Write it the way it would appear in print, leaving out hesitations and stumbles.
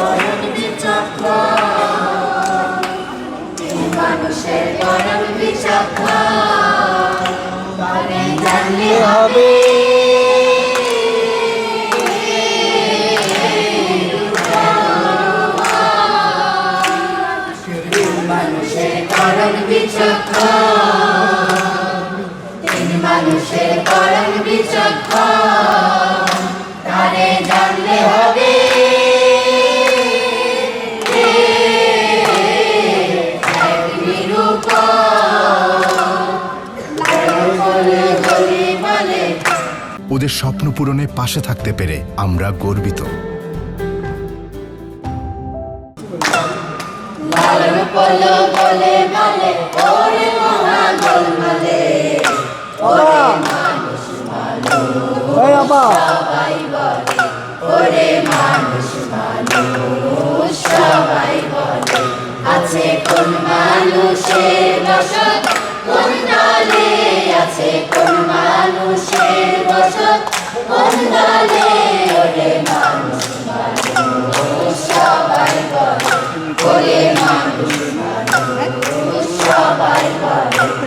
করণ বিচক্ষণ, তিনি মানুষের করণ বিচক্ষণ, তবে জানলে হবে মানুষের করণ বিচক্ষণ, তিনি মানুষের করণ বিচক্ষণ, তারে জানলে হবে এক নিরূপণ। ওদের স্বপ্ন পূরণে পাশে থাকতে পেরে আমরা গর্বিত। লালন পলো বলে বলে ওরে মহাগোলমালে, ওরে মানুষ সবাই বলে, ওরে মানুষ সবাই বলে, আছে কোন মানুষের বসত কোন দলে, আছে কোন মানুষের বসত কোন দলে, ওরে মানুষ সবাই বলে, ওরে মানুষ সবাই বলে।